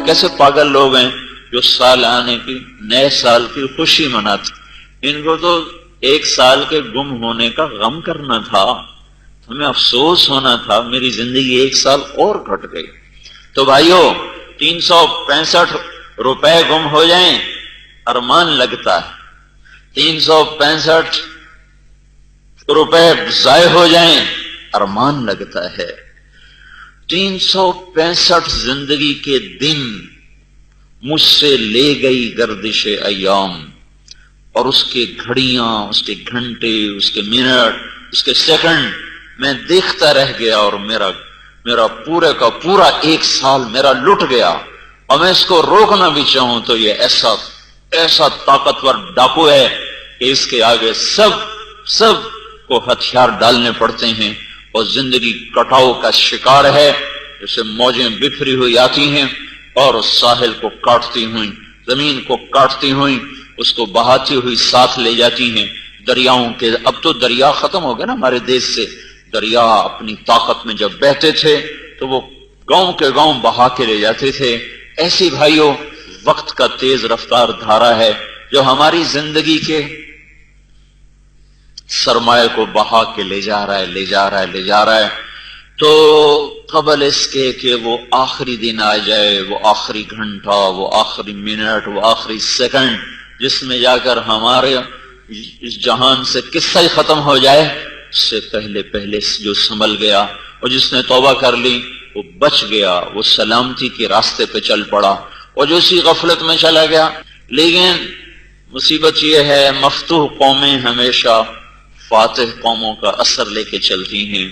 کیسے پاگل لوگ ہیں جو سال آنے کی، نئے سال کی خوشی مناتے، ان کو تو ایک سال کے گم ہونے کا غم کرنا تھا، ہمیں افسوس ہونا تھا میری زندگی ایک سال اور گھٹ گئی۔ تو بھائیو 365 روپے گم ہو جائیں ارمان لگتا ہے، 365 روپے ضائع ہو جائیں ارمان لگتا ہے، 365 زندگی کے دن مجھ سے لے گئی گردش ایام، اور اس کے گھڑیاں، اس کے گھنٹے، اس کے منٹ، اس کے سیکنڈ میں دیکھتا رہ گیا، اور میرا پورے کا پورا ایک سال میرا لٹ گیا، اور میں اس کو روکنا بھی چاہوں تو یہ ایسا طاقتور ڈاکو ہے کہ اس کے آگے سب کو ہتھیار ڈالنے پڑتے ہیں، اور زندگی کٹاؤ کا شکار ہے، جیسے موجیں بکھری ہوئی آتی ہیں اور اس ساحل کو کاٹتی ہوئی، زمین کو کاٹتی ہوئی، اس کو بہاتی ہوئی ساتھ لے جاتی ہیں۔ دریاؤں کے، اب تو دریا ختم ہو گئے نا ہمارے دیش سے، دریا اپنی طاقت میں جب بہتے تھے تو وہ گاؤں کے گاؤں بہا کے لے جاتے تھے۔ ایسی بھائیوں وقت کا تیز رفتار دھارا ہے جو ہماری زندگی کے سرمایہ کو بہا کے لے جا رہا ہے۔ تو قبل اس کے کہ وہ آخری دن آ جائے، وہ آخری گھنٹہ، وہ آخری منٹ، وہ آخری سیکنڈ، جس میں جا کر ہمارے اس جہان سے قصہ ہی ختم ہو جائے، اس سے پہلے جو سنبھل گیا اور جس نے توبہ کر لی وہ بچ گیا، وہ سلامتی کے راستے پہ چل پڑا، اور جو اسی غفلت میں چلا گیا۔ لیکن مصیبت یہ ہے، مفتوح قومیں ہمیشہ فاتح قوموں کا اثر لے کے چلتی ہیں،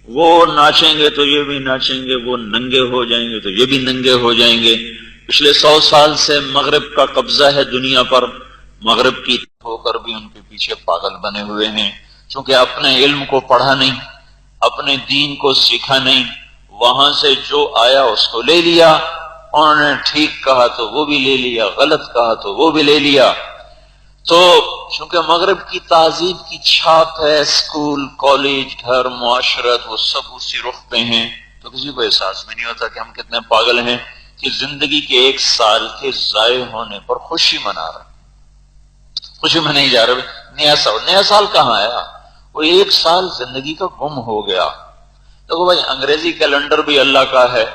وہ ناچیں گے تو یہ بھی ناچیں گے، وہ ننگے ہو جائیں گے تو یہ بھی ننگے ہو جائیں گے۔ پچھلے 100 سال سے مغرب کا قبضہ ہے دنیا پر، مغرب کی ہو کر بھی ان کے پیچھے پاگل بنے ہوئے ہیں، چونکہ اپنے علم کو پڑھا نہیں، اپنے دین کو سیکھا نہیں، وہاں سے جو آیا اس کو لے لیا، انہوں نے ٹھیک کہا تو وہ بھی لے لیا، غلط کہا تو وہ بھی لے لیا۔ تو چونکہ مغرب کی تہذیب کی چھاپ ہے، اسکول، کالج، گھر، معاشرت، وہ سب اسی رخ پہ ہیں، تو کسی کو احساس بھی نہیں ہوتا کہ ہم کتنے پاگل ہیں کہ زندگی کے ایک سال کے ضائع ہونے پر خوشی منا رہے، خوشی منائی جا رہے۔ نیا سال کہاں آیا؟ وہ ایک سال زندگی کا گم ہو گیا۔ دیکھو بھائی، انگریزی کیلنڈر بھی اللہ کا ہے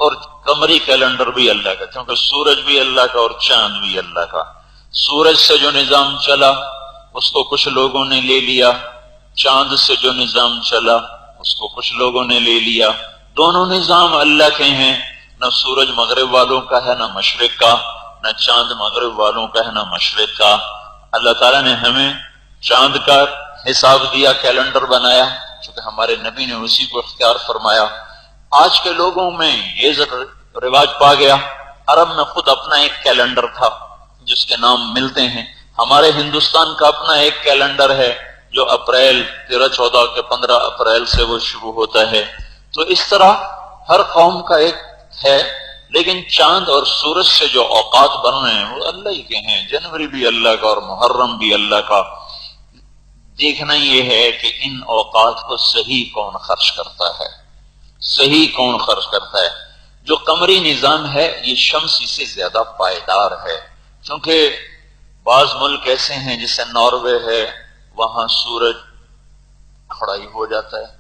اور قمری کیلنڈر بھی اللہ کا، کیونکہ سورج بھی اللہ کا اور چاند بھی اللہ کا۔ سورج سے جو نظام چلا اس کو کچھ لوگوں نے لے لیا، چاند سے جو نظام چلا اس کو کچھ لوگوں نے لے لیا۔ دونوں نظام اللہ کے ہیں، نہ سورج مغرب والوں کا ہے نہ مشرق کا، نہ چاند مغرب والوں کا ہے نہ مشرق کا۔ اللہ تعالیٰ نے ہمیں چاند کا حساب دیا، کیلنڈر بنایا، چونکہ ہمارے نبی نے اسی کو اختیار فرمایا۔ آج کے لوگوں میں یہ رواج پا گیا، عرب میں خود اپنا ایک کیلنڈر تھا جس کے نام ملتے ہیں، ہمارے ہندوستان کا اپنا ایک کیلنڈر ہے جو اپریل 13-14 کے 15 اپریل سے وہ شروع ہوتا ہے۔ تو اس طرح ہر قوم کا ایک ہے، لیکن چاند اور سورج سے جو اوقات بن رہے ہیں وہ اللہ ہی کے ہیں، جنوری بھی اللہ کا اور محرم بھی اللہ کا۔ دیکھنا یہ ہے کہ ان اوقات کو صحیح کون خرچ کرتا ہے، صحیح کون خرچ کرتا ہے۔ جو قمری نظام ہے یہ شمسی سے زیادہ پائیدار ہے، چونکہ بعض ملک ایسے ہیں جیسے ناروے ہے، وہاں سورج کھڑا ہی ہو جاتا ہے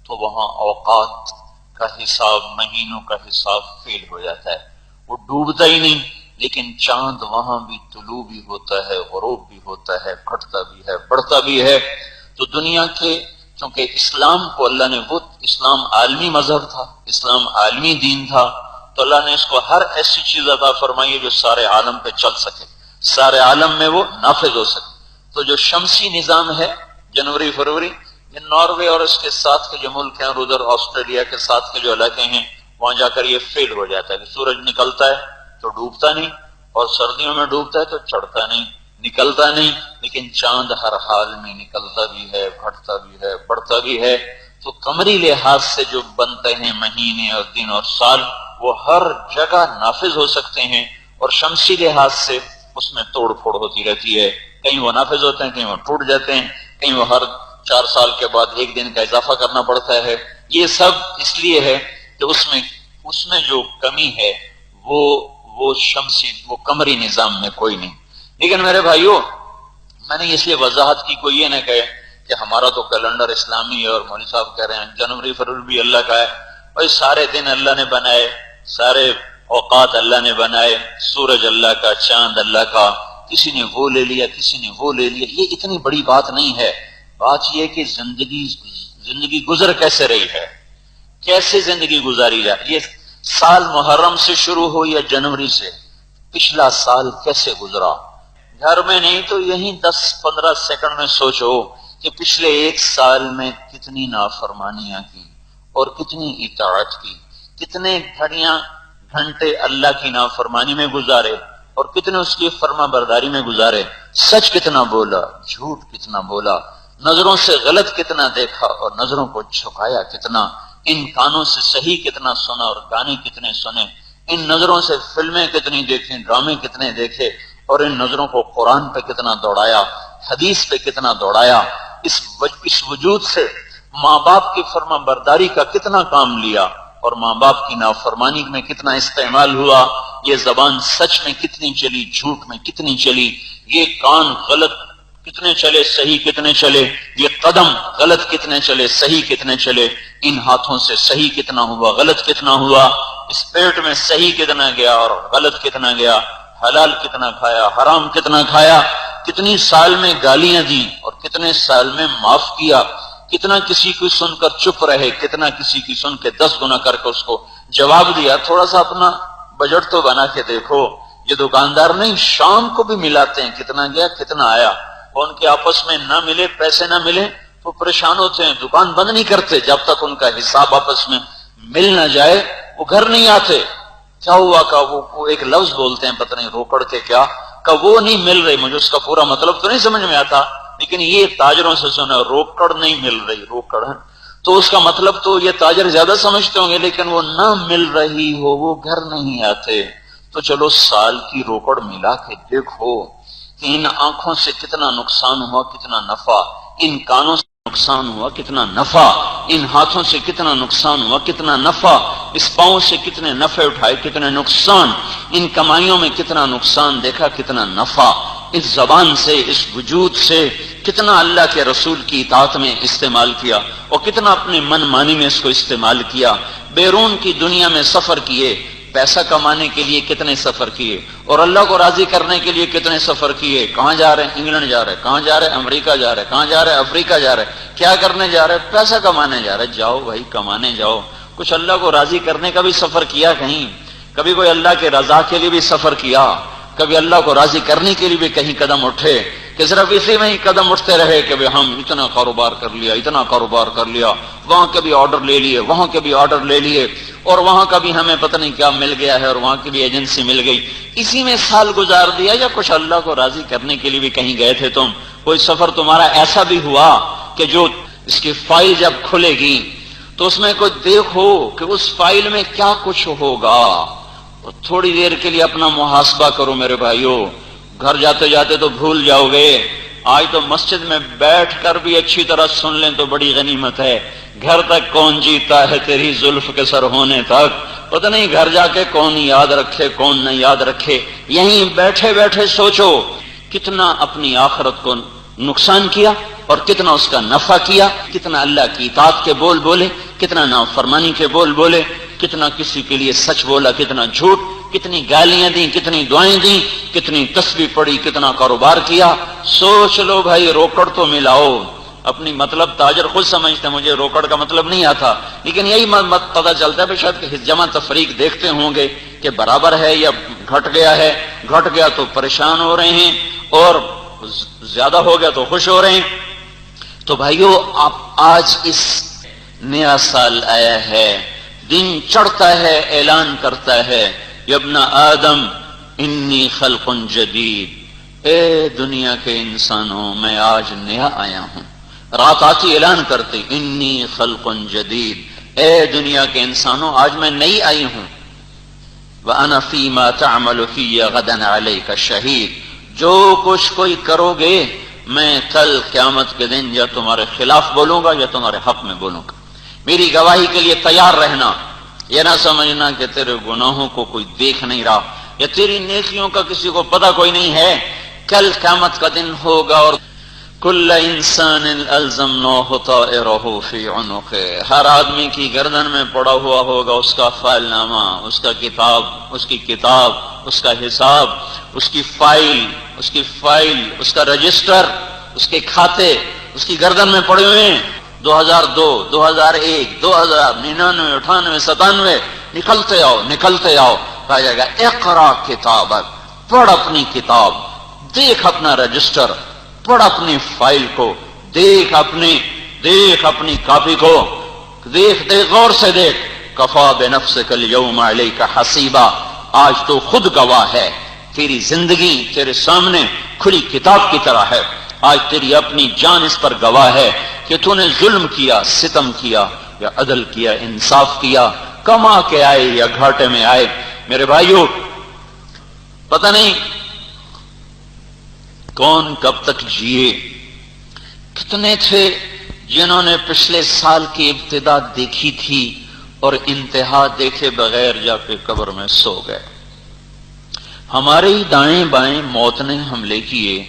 تو وہاں اوقات کا حساب، مہینوں کا حساب فیل ہو جاتا ہے، وہ ڈوبتا ہی نہیں۔ لیکن چاند وہاں بھی طلوع بھی ہوتا ہے، غروب بھی ہوتا ہے، گھٹتا بھی ہے، بڑھتا بھی ہے۔ تو دنیا کے، چونکہ اسلام کو اللہ نے، وہ اسلام عالمی مذہب تھا، اسلام عالمی دین تھا، تو اللہ نے اس کو ہر ایسی چیز عطا فرمائی ہے جو سارے عالم پہ چل سکے، سارے عالم میں وہ نافذ ہو سکے۔ تو جو شمسی نظام ہے، جنوری فروری، یہ ناروے اور اس کے ساتھ کے جو ملک ہیں اور ادھر آسٹریلیا کے ساتھ کے جو علاقے ہیں، وہاں جا کر یہ فیل ہو جاتا ہے کہ سورج نکلتا ہے تو ڈوبتا نہیں، اور سردیوں میں ڈوبتا ہے تو چڑھتا نہیں، نکلتا نہیں، لیکن چاند ہر حال میں نکلتا بھی ہے، گھٹتا بھی ہے، بڑھتا بھی ہے۔ تو قمری لحاظ سے جو بنتے ہیں مہینے اور دن اور سال، وہ ہر جگہ نافذ ہو سکتے ہیں، اور شمسی لحاظ سے اس میں توڑ پھوڑ ہوتی رہتی ہے، کہیں وہ نافذ ہوتے ہیں، کہیں وہ ٹوٹ جاتے ہیں، کہیں وہ ہر 4 سال کے بعد 1 دن کا اضافہ کرنا پڑتا ہے، یہ سب اس لیے ہے کہ اس میں جو کمی ہے وہ شمسی، وہ قمری نظام میں کوئی نہیں۔ لیکن میرے بھائیوں، میں نے اس لیے وضاحت کی، کوئی یہ نہ کہے کہ ہمارا تو کیلنڈر اسلامی ہے اور مولوی صاحب کہہ رہے ہیں جنوری فروری بھی اللہ کا ہے۔ بھائی سارے دن اللہ نے بنائے، سارے اوقات اللہ نے بنائے، سورج اللہ کا، چاند اللہ کا، کسی نے وہ لے لیا کسی نے وہ لے لیا، یہ اتنی بڑی بات نہیں ہے۔ بات یہ کہ زندگی گزر کیسے رہی ہے، کیسے زندگی گزاری جائے۔ یہ سال محرم سے شروع ہو یا جنوری سے، پچھلا سال کیسے گزرا، گھر میں نہیں تو یہیں 10-15 سیکنڈ میں سوچو کہ پچھلے ایک سال میں کتنی نافرمانیاں کی اور کتنی اطاعت کی، کتنے گھنٹے اللہ کی نافرمانی میں گزارے اور کتنے اس کی فرما برداری میں گزارے، سچ کتنا بولا، جھوٹ کتنا بولا، نظروں سے غلط کتنا دیکھا اور نظروں کو جھکایا کتنا، ان کانوں سے صحیح کتنا سنا اور گانے کتنے سنے، ان نظروں سے فلمیں کتنی دیکھیں، ڈرامے کتنے دیکھے اور ان نظروں کو قرآن پہ کتنا دوڑایا، حدیث پہ کتنا دوڑایا، اس وجود سے ماں باپ کی فرما برداری کا کتنا کام لیا اور ماں باپ کی نافرمانی میں کتنا استعمال ہوا، یہ زبان سچ میں کتنی چلی، جھوٹ میں کتنی چلی، یہ کان غلط کتنے چلے، صحیح کتنے چلے، یہ قدم غلط کتنے چلے، صحیح کتنے چلے، ان ہاتھوں سے صحیح کتنا ہوا، غلط کتنا ہوا، اس پیٹ میں صحیح کتنا گیا اور غلط کتنا گیا، حلال کتنا کھایا، حرام کتنا کھایا، کتنی سال میں گالیاں دی اور کتنے سال میں معاف کیا، کتنا کسی کو سن کر چپ رہے، کتنا کسی کی سن کے 10 گنا کر کے اس کو جواب دیا۔ تھوڑا سا اپنا بجٹ تو بنا کے دیکھو، یہ دکاندار نہیں شام کو بھی ملاتے ہیں، کتنا گیا کتنا آیا، اور ان کے آپس میں نہ ملے، پیسے نہ ملے تو پریشان ہوتے ہیں، دکان بند نہیں کرتے جب تک ان کا حساب آپس میں مل نہ جائے، وہ گھر نہیں آتے۔ کیا ہوا کہ وہ ایک لفظ بولتے ہیں پتہ نہیں روکڑ کے کیا کہ وہ نہیں مل رہی، مجھے اس کا پورا مطلب تو نہیں سمجھ میں آتا، لیکن یہ تاجروں سے سنا روکڑ نہیں مل رہی، روکڑ ہے تو اس کا مطلب تو یہ تاجر زیادہ سمجھتے ہوں گے، لیکن وہ نہ مل رہی ہو وہ گھر نہیں آتے۔ تو چلو سال کی روکڑ ملا کے دیکھو کہ ان آنکھوں سے کتنا نقصان ہوا کتنا نفع، ان کانوں سے نقصان ہوا کتنا نفع، ان ہاتھوں سے کتنا نقصان ہوا کتنا نفع، اس پاؤں سے کتنے نفع اٹھائے کتنے نقصان، ان کمائیوں میں کتنا نقصان دیکھا کتنا نفع، اس زبان سے اس وجود سے کتنا اللہ کے رسول کی اطاعت میں استعمال کیا اور کتنا اپنے من مانی میں اس کو استعمال کیا، بیرون کی دنیا میں سفر کیے، پیسہ کمانے کے لیے کتنے سفر کیے اور اللہ کو راضی کرنے کے لیے کتنے سفر کیے، کہاں جا رہے ہیں، انگلینڈ جا رہے ہیں، کہاں جا رہے ہیں، امریکہ جا رہے ہیں، کہاں جا رہے ہیں، افریقہ جا رہے ہیں، کیا کرنے جا رہے ہیں، پیسہ کمانے جا رہے ہیں، جاؤ بھائی کمانے جاؤ، کچھ اللہ کو راضی کرنے کا بھی سفر کیا، کہیں کبھی کوئی اللہ کے رضا کے لیے بھی سفر کیا، کبھی اللہ کو راضی کرنے کے لیے بھی کہیں قدم اٹھے کہ صرف اسی میں ہی قدم اٹھتے رہے کہ ہم اتنا کاروبار کر لیا، اتنا کاروبار کر لیا، وہاں کے بھی آرڈر لے لیے، وہاں کے بھی آرڈر لے لیے اور وہاں کا بھی ہمیں پتہ نہیں کیا مل گیا ہے اور وہاں کی بھی ایجنسی مل گئی، اسی میں سال گزار دیا، یا کچھ اللہ کو راضی کرنے کے لیے بھی کہیں گئے تھے تم؟ کوئی سفر تمہارا ایسا بھی ہوا کہ جو اس کی فائل جب کھلے گی تو اس میں کوئی دیکھو کہ اس فائل میں کیا کچھ ہوگا؟ تھوڑی دیر کے لیے اپنا محاسبہ کرو میرے بھائیو، گھر جاتے جاتے تو بھول جاؤ گے، آج تو مسجد میں بیٹھ کر بھی اچھی طرح سن لیں تو بڑی غنیمت ہے، گھر تک کون جیتا ہے تیری زلف کے سر ہونے تک، پتہ نہیں گھر جا کے کون یاد رکھے کون نہیں یاد رکھے، یہیں بیٹھے بیٹھے سوچو کتنا اپنی آخرت کو نقصان کیا اور کتنا اس کا نفع کیا، کتنا اللہ کی اطاعت کے بول بولے، کتنا نافرمانی کے بول بولے، کتنا کسی کے لیے سچ بولا کتنا جھوٹ، کتنی گالیاں دیں کتنی دعائیں دیں، کتنی تسبیح پڑھی کتنا کاروبار کیا۔ سوچ لو بھائی، روکڑ تو ملاؤ، اپنی مطلب تاجر خود سمجھتے ہیں مجھے روکڑ کا مطلب نہیں آتا، لیکن یہی پتہ چلتا ہے شاید کہ جمع تفریق دیکھتے ہوں گے کہ برابر ہے یا گھٹ گیا ہے، گھٹ گیا تو پریشان ہو رہے ہیں اور زیادہ ہو گیا تو خوش ہو رہے ہیں۔ تو بھائیو آپ آج اس نیا سال آیا ہے، دن چڑھتا ہے، اعلان کرتا ہے یا ابن آدم انی خلق جدید، اے دنیا کے انسانوں میں آج نیا آیا ہوں، رات آتی اعلان کرتی انی خلق جدید، اے دنیا کے انسانوں آج میں نئی آئی ہوں، وَأَنَا فِي مَا تَعْمَلُ فِيَّ غَدًا عَلَيْكَ شَهِيدٌ، جو کچھ کوئی کرو گے میں کل قیامت کے دن یا تمہارے خلاف بولوں گا یا تمہارے حق میں بولوں گا۔ میری گواہی کے لیے تیار رہنا، یہ نہ سمجھنا کہ تیرے گناہوں کو کوئی دیکھ نہیں رہا یا تیری نیکیوں کا کسی کو پتہ کوئی نہیں ہے۔ کل قیامت کا دن ہوگا اور کل انسان الزمناہ طائرہ فی عنقہ، ہر آدمی کی گردن میں پڑا ہوا ہوگا اس کا فائل نامہ، اس کا کتاب، اس کی کتاب، اس کا حساب، اس کی فائل، اس کا رجسٹر، اس کے کھاتے اس کی گردن میں پڑے ہوئے ہیں۔ 2002، 2001، 2000، 99، 98، 97، نکلتے آؤ، کہا جائے گا اقرا کتابک، پڑھ اپنی کتاب، دیکھ اپنا رجسٹر، پڑھ اپنی فائل کو، دیکھ اپنی کاپی کو، دیکھ غور سے دیکھ۔ کفا بنفسک الیوم علیک حسیبا، آج تو خود گواہ ہے، تیری زندگی تیرے سامنے کھلی کتاب کی طرح ہے، آج تیری اپنی جان اس پر گواہ ہے کہ تو نے ظلم کیا، ستم کیا یا عدل کیا، انصاف کیا، کما کے آئے یا گھاٹے میں آئے۔ میرے بھائیو، پتہ نہیں کون کب تک جیے، کتنے تھے جنہوں نے پچھلے سال کی ابتدا دیکھی تھی اور انتہا دیکھے بغیر جا کے قبر میں سو گئے۔ ہمارے ہی دائیں بائیں موت نے حملے کیے،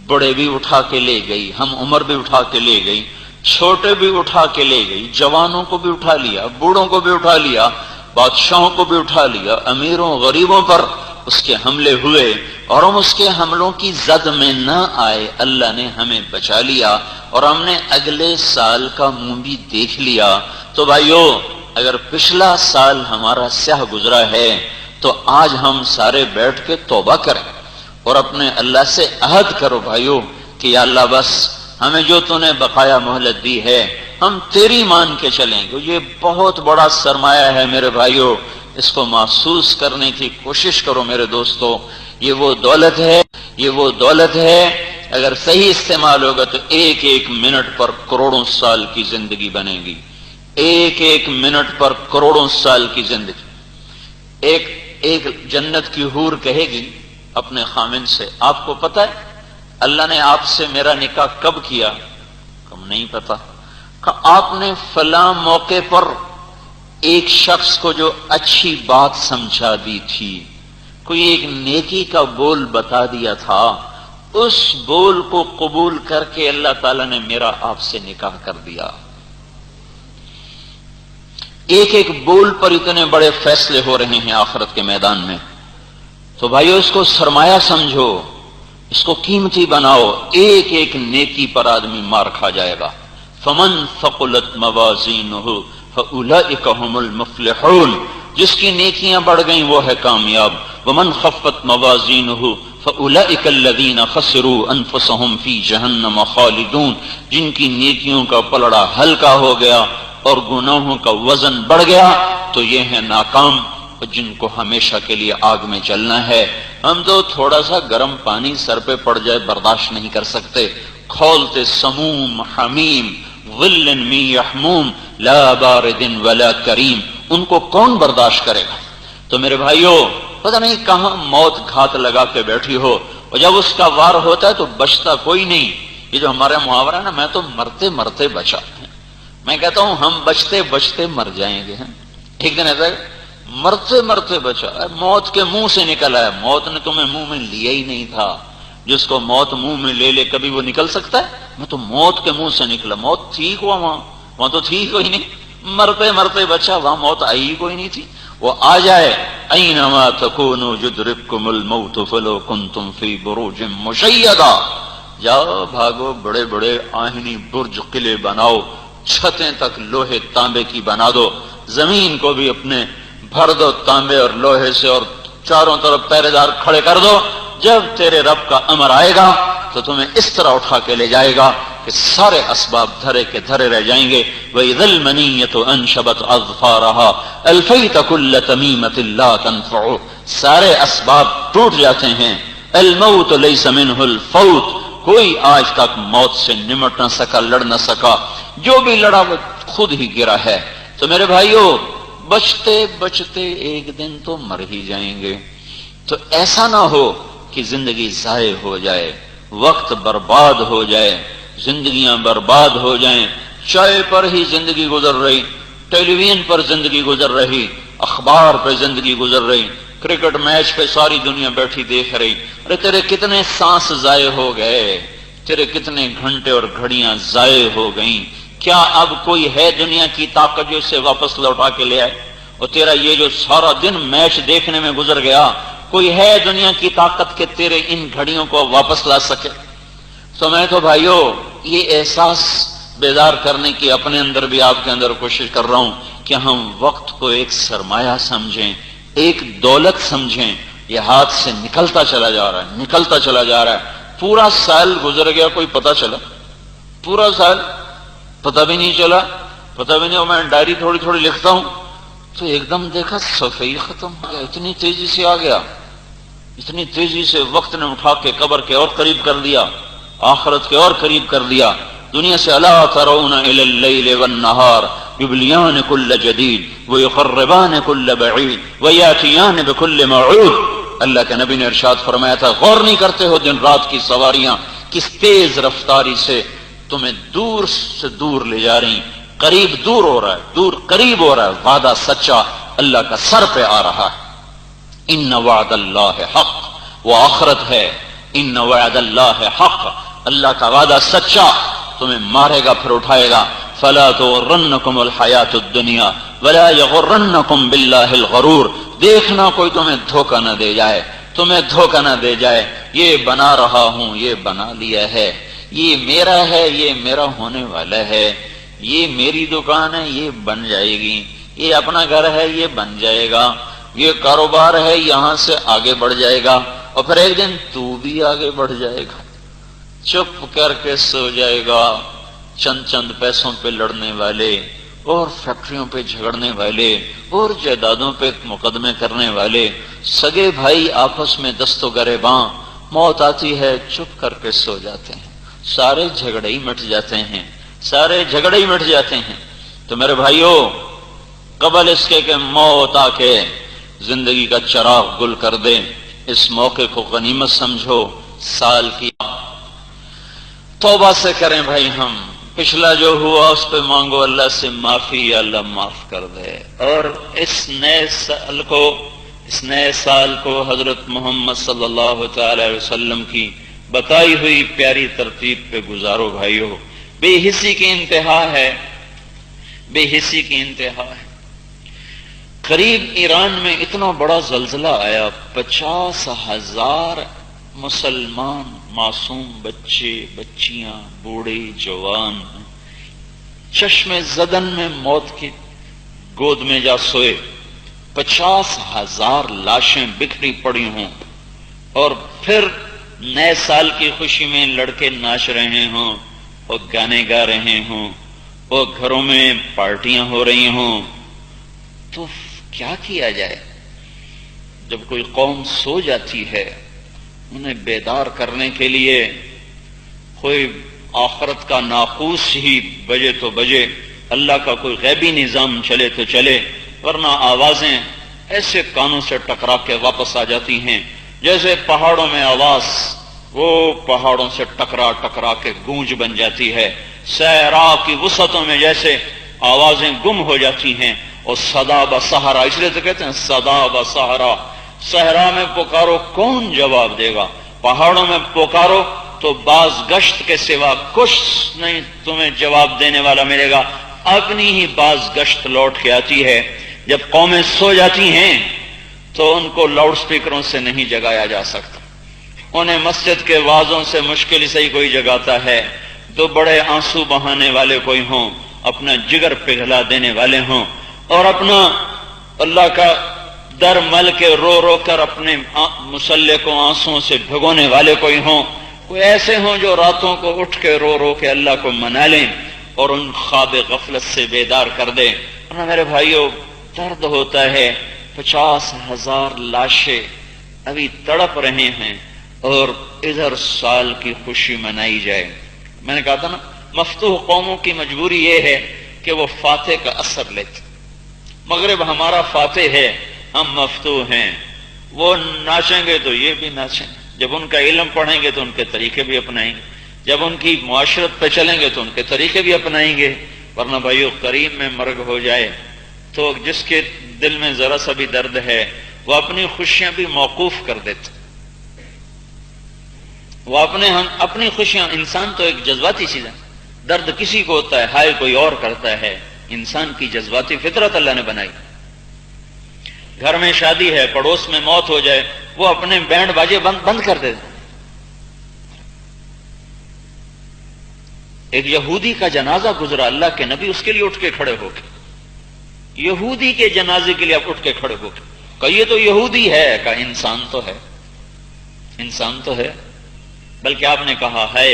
بڑے بھی اٹھا کے لے گئی، ہم عمر بھی اٹھا کے لے گئی، چھوٹے بھی اٹھا کے لے گئی، جوانوں کو بھی اٹھا لیا، بوڑھوں کو بھی اٹھا لیا، بادشاہوں کو بھی اٹھا لیا، امیروں غریبوں پر اس کے حملے ہوئے اور ہم اس کے حملوں کی زد میں نہ آئے، اللہ نے ہمیں بچا لیا اور ہم نے اگلے سال کا منہ بھی دیکھ لیا۔ تو بھائیو، اگر پچھلا سال ہمارا سیاہ گزرا ہے تو آج ہم سارے بیٹھ کے توبہ کریں اور اپنے اللہ سے عہد کرو بھائیو کہ یا اللہ بس ہمیں جو تو نے بقایا مہلت دی ہے ہم تیری مان کے چلیں گے۔ یہ بہت بڑا سرمایہ ہے میرے بھائیو، اس کو محسوس کرنے کی کوشش کرو میرے دوستو۔ یہ وہ دولت ہے اگر صحیح استعمال ہوگا تو ایک ایک منٹ پر کروڑوں سال کی زندگی بنے گی، ایک ایک منٹ پر کروڑوں سال کی زندگی۔ ایک جنت کی حور کہے گی اپنے خامن سے، آپ کو پتہ ہے اللہ نے آپ سے میرا نکاح کب کیا؟ کم نہیں پتا۔ آپ نے فلاں موقع پر ایک شخص کو جو اچھی بات سمجھا دی تھی، کوئی ایک نیکی کا بول بتا دیا تھا، اس بول کو قبول کر کے اللہ تعالیٰ نے میرا آپ سے نکاح کر دیا۔ ایک ایک بول پر اتنے بڑے فیصلے ہو رہے ہیں آخرت کے میدان میں۔ تو بھائیو، اس کو سرمایہ سمجھو، اس کو قیمتی بناؤ، ایک ایک نیکی پر آدمی مار کھا جائے گا۔ فمن ثقلت موازینہ فاولئک هم المفلحون، جس کی نیکیاں بڑھ گئیں وہ ہے کامیاب۔ ومن خفت موازینہ فاولئک الذین خسروا انفسهم فی جہنم خالدون، جن کی نیکیوں کا پلڑا ہلکا ہو گیا اور گناہوں کا وزن بڑھ گیا تو یہ ہے ناکام، جن کو ہمیشہ کے لیے آگ میں چلنا ہے۔ ہم تو تھوڑا سا گرم پانی سر پہ پڑ جائے برداشت نہیں کر سکتے، کھولتے سموم حمیم ظل من یحموم لا بارد ولا کریم، ان کو کون برداشت کرے گا؟ تو میرے بھائیو، پتہ نہیں کہاں موت گھات لگا کے بیٹھی ہو اور جب اس کا وار ہوتا ہے تو بچتا کوئی نہیں۔ یہ جو ہمارا محاورہ ہے نا، میں تو مرتے مرتے بچا، میں کہتا ہوں ہم بچتے بچتے مر جائیں گے۔ ایک دن ایسا مرتے مرتے بچا، موت کے منہ سے نکل آیا، موت نے تمہیں منہ میں لیا ہی نہیں تھا، جس کو موت منہ میں لے لے کبھی وہ نکل سکتا ہے؟ میں تو موت کے منہ سے نکلا، موت ٹھیک ہوا وہاں تو ٹھیک کوئی نہیں، مرتے مرتے بچا، وہاں موت آئی ہی کوئی نہیں تھی۔ وہ آ جائے، اینما تکونوا یدرککم الموت فلو کنتم فی بروج مشیدہ، جاؤ بھاگو، بڑے بڑے آہنی برج قلعے بناؤ، چھتیں تک لوہے تانبے کی بنا دو، زمین کو بھی اپنے بھر دو تانبے اور لوہے سے اور چاروں طرف پہرے دار کھڑے کر دو، جب تیرے رب کا امر آئے گا تو تمہیں اس طرح اٹھا کے لے جائے گا کہ سارے اسباب دھرے کے دھرے رہ جائیں گے۔ وَإِذَا الْمَنِيَّةُ أَنْشَبَتْ أَظْفَارَهَا أَلْفَيْتَ كُلَّ تَمِيمَةٍ لَا تَنْفَعُ، سارے اسباب ٹوٹ جاتے ہیں۔ الْمَوْتُ لَيْسَ مِنْهُ الْفَوْتُ، کوئی آج تک موت سے نمٹ نہ سکا، لڑ نہ سکا، جو بھی لڑا وہ خود ہی گرا ہے۔ تو میرے بھائیو، بچتے بچتے ایک دن تو مر ہی جائیں گے، تو ایسا نہ ہو کہ زندگی ضائع ہو جائے، وقت برباد ہو جائے، زندگیاں برباد ہو جائیں، چائے پر ہی زندگی گزر رہی، ٹیلی ویژن پر زندگی گزر رہی، اخبار پہ زندگی گزر رہی، کرکٹ میچ پہ ساری دنیا بیٹھی دیکھ رہی۔ ارے تیرے کتنے سانس ضائع ہو گئے، تیرے کتنے گھنٹے اور گھڑیاں ضائع ہو گئیں۔ کیا اب کوئی ہے دنیا کی طاقت جو اسے واپس لوٹا کے لے آئے؟ اور تیرا یہ جو سارا دن میچ دیکھنے میں گزر گیا، کوئی ہے دنیا کی طاقت کہ تیرے ان گھڑیوں کو واپس لا سکے؟ تو میں تو بھائیو یہ احساس بیدار کرنے کی اپنے اندر بھی آپ کے اندر کوشش کر رہا ہوں کہ ہم وقت کو ایک سرمایہ سمجھیں، ایک دولت سمجھیں۔ یہ ہاتھ سے نکلتا چلا جا رہا ہے، نکلتا چلا جا رہا ہے۔ پورا سال گزر گیا، کوئی پتہ چلا؟ پورا سال پتہ بھی نہیں چلا، پتہ بھی نہیں۔ اور میں ڈائری تھوڑی تھوڑی لکھتا ہوں تو ایک دم دیکھا صفحہ ہی ختم ہو گیا، اتنی تیزی سے آ گیا، اتنی تیزی سے وقت نے اٹھا کے قبر کے اور قریب کر دیا، آخرت کے اور قریب کر دیا۔ دنیا سے الا ترون الی اللیل والنہار یبلیان کل جدید ویقربان کل بعید ویاتیان بکل موعود۔ اللہ کے نبی نے ارشاد فرمایا تھا، غور نہیں کرتے ہو دن رات کی سواریاں کس تیز رفتاری سے تمہیں دور سے دور لے جا رہی، قریب دور ہو رہا ہے، دور قریب ہو رہا ہے، وعدہ سچا اللہ کا سر پہ آ رہا ہے۔ ان وعد اللہ حق، وہ آخرت ہے۔ ان وعد اللہ حق، اللہ کا وعدہ سچا، تمہیں مارے گا پھر اٹھائے گا۔ فلا تغرنکم الحیات الدنیا ولا یغرنکم باللہ الغرور۔ دیکھنا کوئی تمہیں دھوکہ نہ دے جائے، تمہیں دھوکہ نہ دے جائے۔ یہ بنا رہا ہوں، یہ بنا لیا ہے، یہ میرا ہے، یہ میرا ہونے والا ہے، یہ میری دکان ہے، یہ بن جائے گی، یہ اپنا گھر ہے، یہ بن جائے گا، یہ کاروبار ہے، یہاں سے آگے بڑھ جائے گا، اور پھر ایک دن تو بھی آگے بڑھ جائے گا۔ چپ کر کے سو جائے گا۔ چند چند پیسوں پہ لڑنے والے اور فیکٹریوں پہ جھگڑنے والے اور جائیدادوں پہ مقدمے کرنے والے سگے بھائی آپس میں دست و گریباں، موت آتی ہے چپ کر کے سو جاتے ہیں، سارے جھگڑے ہی مٹ جاتے ہیں، سارے جھگڑے ہی مٹ جاتے ہیں۔ تو میرے بھائیوں، قبل اس کے کہ موت آ کے زندگی کا چراغ گل کر دے، اس موقع کو غنیمت سمجھو۔ سال کی توبہ سے کریں بھائی، ہم پچھلا جو ہوا اس پہ مانگو اللہ سے معافی، یا اللہ معاف کر دے۔ اور اس نئے سال کو حضرت محمد صلی اللہ تعالی وسلم کی بتائی ہوئی پیاری ترتیب پہ گزارو بھائیو۔ بے حسی کی انتہا ہے، بے حسی کی انتہا ہے۔ قریب ایران میں اتنا بڑا زلزلہ آیا، 50,000 مسلمان معصوم بچے بچیاں بوڑھے جوان چشم زدن میں موت کی گود میں جا سوئے، 50,000 لاشیں بکھری پڑی ہوں، اور پھر نئے سال کی خوشی میں لڑکے ناچ رہے ہوں اور گانے گا رہے ہوں اور گھروں میں پارٹیاں ہو رہی ہوں، تو کیا کیا جائے؟ جب کوئی قوم سو جاتی ہے، انہیں بیدار کرنے کے لیے کوئی آخرت کا ناقوس ہی بجے تو بجے، اللہ کا کوئی غیبی نظام چلے تو چلے، ورنہ آوازیں ایسے کانوں سے ٹکرا کے واپس آ جاتی ہیں جیسے پہاڑوں میں آواز وہ پہاڑوں سے ٹکرا ٹکرا کے گونج بن جاتی ہے، صحرا کی وسعتوں میں جیسے آوازیں گم ہو جاتی ہیں، اور صدا بصحرا، اس لیے تو کہتے ہیں صدا بصحرا، صحرا میں پکارو کون جواب دے گا؟ پہاڑوں میں پکارو تو باز گشت کے سوا کچھ نہیں تمہیں جواب دینے والا ملے گا، اپنی ہی باز گشت لوٹ کے آتی ہے۔ جب قومیں سو جاتی ہیں تو ان کو لاؤڈ سپیکروں سے نہیں جگایا جا سکتا، انہیں مسجد کے وعظوں سے مشکل سے ہی کوئی جگاتا ہے، تو بڑے آنسو بہانے والے کوئی ہوں، اپنا جگر پگھلا دینے والے ہوں، اور اپنا اللہ کا در مل کے رو رو کر اپنے مسلح کو آنسوں سے بھگونے والے کوئی ہوں، کوئی ایسے ہوں جو راتوں کو اٹھ کے رو رو کے اللہ کو منا لیں اور ان خواب غفلت سے بیدار کر دیں۔ ورنہ میرے بھائیوں درد ہوتا ہے، 50,000 لاشیں ابھی تڑپ رہے ہیں اور ادھر سال کی خوشی منائی جائے۔ میں نے کہا تھا نا، مفتوح قوموں کی مجبوری یہ ہے کہ وہ فاتح کا اثر لیتے۔ مغرب ہمارا فاتح ہے، ہم مفتوح ہیں، وہ ناچیں گے تو یہ بھی ناچیں گے، جب ان کا علم پڑھیں گے تو ان کے طریقے بھی اپنائیں گے، جب ان کی معاشرت پہ چلیں گے تو ان کے طریقے بھی اپنائیں گے، ورنہ بھائیو قریب میں مرگ ہو جائے تو جس کے دل میں ذرا سا بھی درد ہے وہ اپنی خوشیاں بھی موقوف کر دیتے. وہ اپنی خوشیاں، انسان تو ایک جذباتی چیز ہے، درد کسی کو ہوتا ہے، ہائے کوئی اور کرتا ہے. انسان کی جذباتی فطرت اللہ نے بنائی. گھر میں شادی ہے، پڑوس میں موت ہو جائے وہ اپنے بینڈ باجے بند کر دیتے. ایک یہودی کا جنازہ گزرا، اللہ کے نبی اس کے لیے اٹھ کے کھڑے ہو گئے. یہودی کے جنازے کے لیے آپ اٹھ کے کھڑے ہو گئے. کہ یہ تو یہودی ہے، کہ انسان تو ہے، انسان تو ہے. بلکہ آپ نے کہا ہے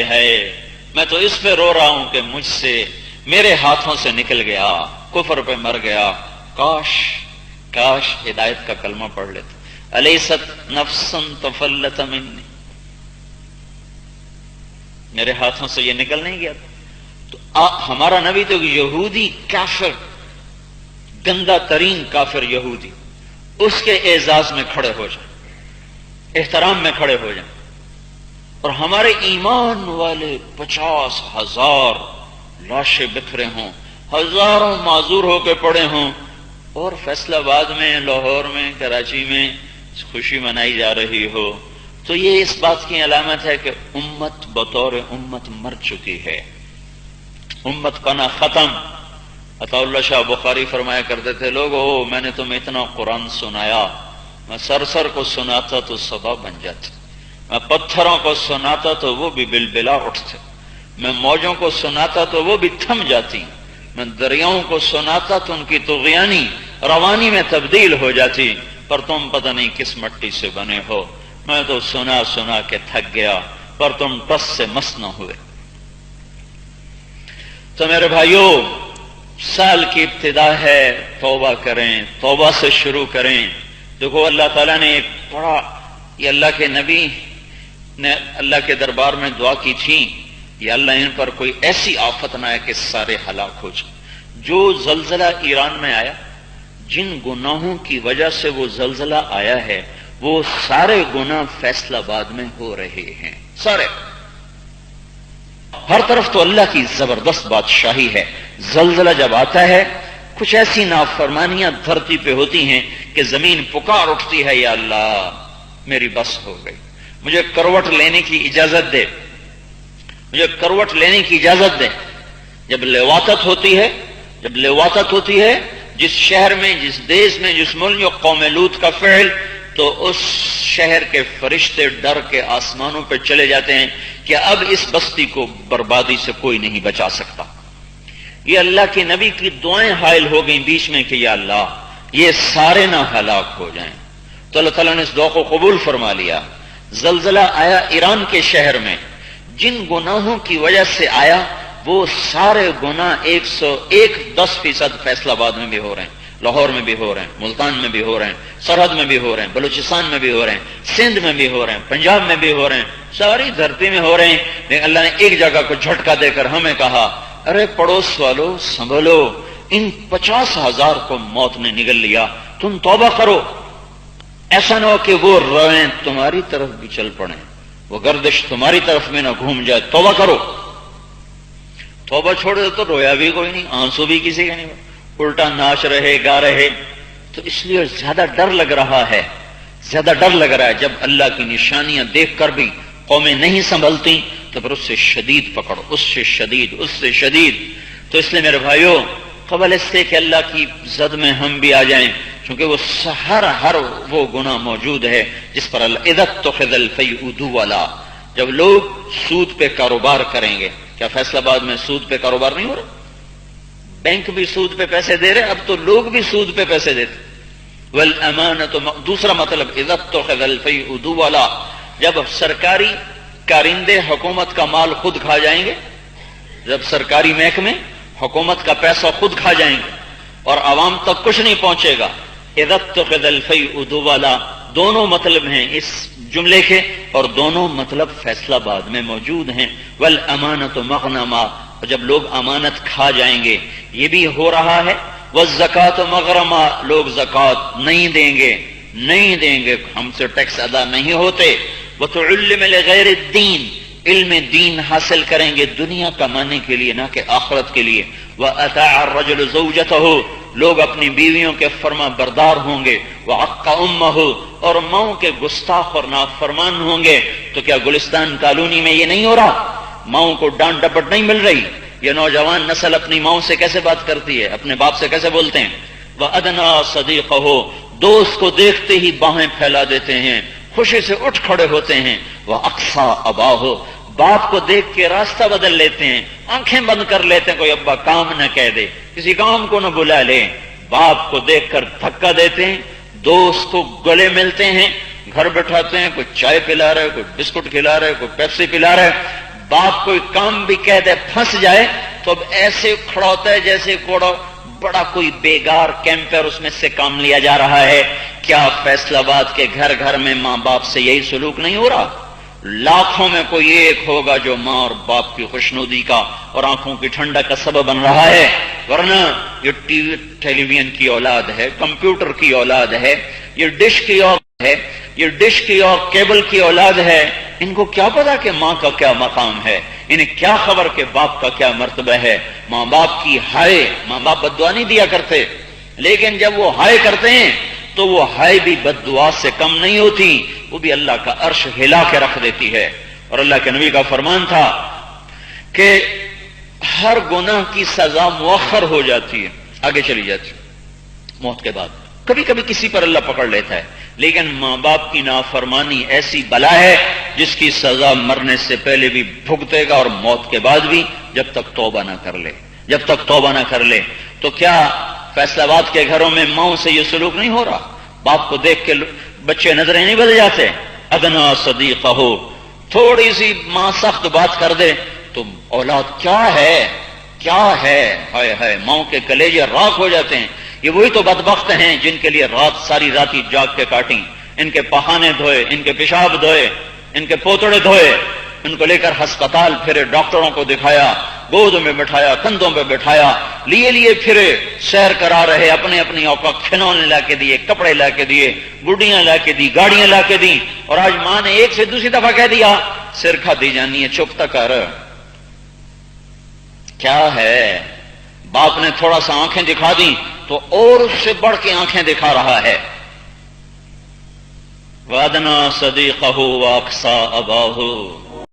میں تو اس پہ رو رہا ہوں کہ مجھ سے، میرے ہاتھوں سے نکل گیا، کفر پہ مر گیا. کاش ہدایت کا کلمہ پڑھ لیتا. الیست نفسا تفلت منی، میرے ہاتھوں سے یہ نکل نہیں گیا. تو ہمارا نبی تو یہودی کافر، گندا ترین کافر یہودی، اس کے اعزاز میں کھڑے ہو جائیں، احترام میں کھڑے ہو جائیں. اور ہمارے ایمان والے 50,000 لاشیں بکھرے ہوں، ہزاروں معذور ہو کے پڑے ہوں، اور فیصل آباد میں، لاہور میں، کراچی میں خوشی منائی جا رہی ہو، تو یہ اس بات کی علامت ہے کہ امت بطور امت مر چکی ہے، امت پنا ختم. عطا اللہ شاہ بخاری فرمایا کرتے تھے، لوگو میں نے تمہیں اتنا قرآن سنایا، میں سرسر کو سناتا تو صدا بن جاتی، میں پتھروں کو سناتا تو وہ بھی بلبلا اٹھتے، میں موجوں کو سناتا تو وہ بھی تھم جاتی، میں دریاؤں کو سناتا تو ان کی طغیانی روانی میں تبدیل ہو جاتی. پر تم پتہ نہیں کس مٹی سے بنے ہو، میں تو سنا کے تھک گیا، پر تم ٹس سے مس نہ ہوئے. تو میرے بھائیوں، سال کی ابتدا ہے، توبہ کریں، توبہ سے شروع کریں. دیکھو اللہ تعالیٰ نے ایک بڑا، یہ اللہ کے نبی نے اللہ کے دربار میں دعا کی تھی، یا اللہ ان پر کوئی ایسی آفت نہ آئے کہ سارے ہلاک ہو جائیں. جو زلزلہ ایران میں آیا، جن گناہوں کی وجہ سے وہ زلزلہ آیا ہے، وہ سارے گناہ فیصل آباد میں ہو رہے ہیں، سارے. ہر طرف تو اللہ کی زبردست بادشاہی ہے. زلزلہ جب آتا ہے، کچھ ایسی نافرمانیاں دھرتی پہ ہوتی ہیں کہ زمین پکار اٹھتی ہے، یا اللہ میری بس ہو گئی، مجھے کروٹ لینے کی اجازت دے، مجھے کروٹ لینے کی اجازت دے. جب لواطت ہوتی ہے جس شہر میں، جس دیش میں، جس ملک میں قوم لوط کا فعل، تو اس شہر کے فرشتے ڈر کے آسمانوں پہ چلے جاتے ہیں کہ اب اس بستی کو بربادی سے کوئی نہیں بچا سکتا. یہ اللہ کے نبی کی دعائیں حائل ہو گئیں بیچ میں کہ یا اللہ یہ سارے نہ ہلاک ہو جائیں. تو اللہ تعالیٰ نے اس دعا کو قبول فرما لیا. زلزلہ آیا ایران کے شہر میں، جن گناہوں کی وجہ سے آیا وہ سارے گناہ 110% فیصل آباد میں بھی ہو رہے ہیں، لاہور میں بھی ہو رہے ہیں، ملتان میں بھی ہو رہے ہیں، سرحد میں بھی ہو رہے ہیں، بلوچستان میں بھی ہو رہے ہیں، سندھ میں بھی ہو رہے ہیں، پنجاب میں بھی ہو رہے ہیں، ساری دھرتی میں ہو رہے ہیں. لیکن اللہ نے ایک جگہ کو جھٹکا دے کر ہمیں کہا، ارے پڑوس والو سنبھلو، ان 50,000 کو موت نے نگل لیا، تم توبہ کرو. ایسا نہ ہو کہ وہ روئیں تمہاری طرف بھی چل پڑیں، وہ گردش تمہاری طرف میں نہ گھوم جائے. توبہ کرو. توبہ چھوڑ دے تو رویا بھی کوئی نہیں، آنسو بھی کسی کا نہیں، الٹا ناچ رہے، گا رہے. تو اس لیے زیادہ ڈر لگ رہا ہے، زیادہ ڈر لگ رہا ہے. جب اللہ کی نشانیاں دیکھ کر بھی قومیں نہیں سنبھلتی تو پھر اس سے شدید پکڑو، اس سے شدید. تو اس لیے میرے بھائیوں، قبل اس سے کہ اللہ کی زد میں ہم بھی آ جائیں، کیونکہ وہ ہر وہ گناہ موجود ہے جس پر اللہ اذا اتخذ الفیء دولا. جب لوگ سود پہ کاروبار کریں گے، کیا فیصل آباد میں سود پہ کاروبار نہیں ہو رہا؟ بینک بھی سود پہ پیسے دے رہے، اب تو لوگ بھی سود پہ پیسے دیتے. والامانۃ، دوسرا مطلب اذا اتخذ الفیء دولا، جب سرکاری کارندے حکومت کا مال خود کھا جائیں گے، جب سرکاری محکمے حکومت کا پیسہ خود کھا جائیں گے اور عوام تک کچھ نہیں پہنچے گا. اذا اتخذ الفیء دولا، دونوں مطلب ہیں اس جملے کے، اور دونوں مطلب فیصل آباد میں موجود ہیں. والامانۃ مغنما، اور جب لوگ امانت کھا جائیں گے، یہ بھی ہو رہا ہے. والزکوٰۃ مغرما، لوگ زکوٰۃ نہیں دیں گے، ہم سے ٹیکس ادا نہیں ہوتے. وتعلم لغیر الدین، علم دین حاصل کریں گے دنیا کمانے کے لیے نہ کہ آخرت کے لیے. وَأَطَاعَ الرَّجُلُ زَوْجَتَهُ لوگ اپنی بیویوں کے فرما بردار ہوں گے. وَعَقَّ أُمَّهُ اور ماؤں کے گستاخ اور نافرمان ہوں گے. تو کیا گلستان کالونی میں یہ نہیں ہو رہا؟ ماؤں کو ڈانٹ ڈپٹ نہیں مل رہی؟ یہ نوجوان نسل اپنی ماؤں سے کیسے بات کرتی ہے، اپنے باپ سے کیسے بولتے ہیں؟ وَأَدْنَا صَدِيقَهُ دوست کو دیکھتے ہی باہیں پھیلا دیتے ہیں، خوشی سے اٹھ کھڑے ہوتے ہیں. وَأَقْصَىٰ أَبَاهُ باپ کو دیکھ کے راستہ بدل لیتے ہیں، آنکھیں بند کر لیتے ہیں کوئی ابا کام نہ کہہ دے، کسی کام کو نہ بلا لے. باپ کو دیکھ کر دھکا دیتے ہیں، دوست کو گلے ملتے ہیں، گھر بٹھاتے ہیں، کوئی چائے پلا رہا ہے، کوئی بسکٹ کھلا رہا ہے، کوئی پیپسی پلا رہا ہے. باپ کوئی کام بھی کہہ دے پھنس جائے تو اب ایسے کھڑا ہوتا ہے جیسے کوڑا بڑا کوئی بیگار کیمپر اس میں سے کام لیا جا رہا ہے. کیا فیصل آباد کے گھر گھر میں ماں باپ سے یہی سلوک نہیں ہو رہا؟ لاکھوں میں کوئی ایک ہوگا جو ماں اور باپ کی خوشنودی کا اور آنکھوں کی ٹھنڈک کا سبب بن رہا ہے. ورنہ یہ ٹیلی ویژن کی اولاد ہے، کمپیوٹر کی اولاد ہے، یہ ڈش کی اولاد ہے، یہ ڈش کی اور کیبل کی اولاد ہے. ان کو کیا پتا کہ ماں کا کیا مقام ہے، انہیں کیا خبر کہ باپ کا کیا مرتبہ ہے. ماں باپ کی ہائے، ماں باپ بد دعا نہیں دیا کرتے، لیکن جب وہ ہائے کرتے ہیں تو وہ ہائے بھی بد دعا سے کم نہیں ہوتی، وہ بھی اللہ کا عرش ہلا کے رکھ دیتی ہے. اور اللہ کے نبی کا فرمان تھا کہ ہر گناہ کی سزا مؤخر ہو جاتی ہے، آگے چلی جاتی موت کے بعد. کبھی کبھی کسی پر اللہ پکڑ لیتا ہے، لیکن ماں باپ کی نافرمانی ایسی بلا ہے جس کی سزا مرنے سے پہلے بھی بھگتے گا اور موت کے بعد بھی، جب تک توبہ نہ کر لے، جب تک توبہ نہ کر لے. تو کیا فیصل آباد کے گھروں میں ماؤں سے یہ سلوک نہیں ہو رہا؟ باپ کو دیکھ کے بچے نظریں نہیں بدل جاتے؟ ادنا صدیقہ تھوڑی سی ماں سخت بات کر دے تو اولاد کیا ہے کیا ہے، ہائے ہائے ماؤں کے کلیجے راکھ ہو جاتے ہیں. یہ وہی تو بدبخت ہیں جن کے لیے رات ساری راتی جاگ کے کاٹیں، ان کے پخانے دھوئے، ان کے پیشاب دھوئے، ان کے پوتڑے دھوئے، ان کو لے کر ہسپتال پھرے، ڈاکٹروں کو دکھایا، گود میں بٹھایا، کندھوں پہ بٹھایا، لیے پھرے، سیر کرا رہے، اپنے اپنی اوقات کھلونے لا کے دیے، کپڑے لا کے دیے، گڈیاں لا کے دی، گاڑیاں لا کے دی. اور آج ماں نے ایک سے دوسری دفعہ کہہ دیا سر کھا دی جانی ہے، چپ تک کر. کیا ہے؟ باپ نے تھوڑا سا آنکھیں دکھا دی تو اور اس سے بڑھ کے آنکھیں دکھا رہا ہے. وَأَدْنَا صَدِيقَهُ وَأَقْصَىٰ أَبَاهُ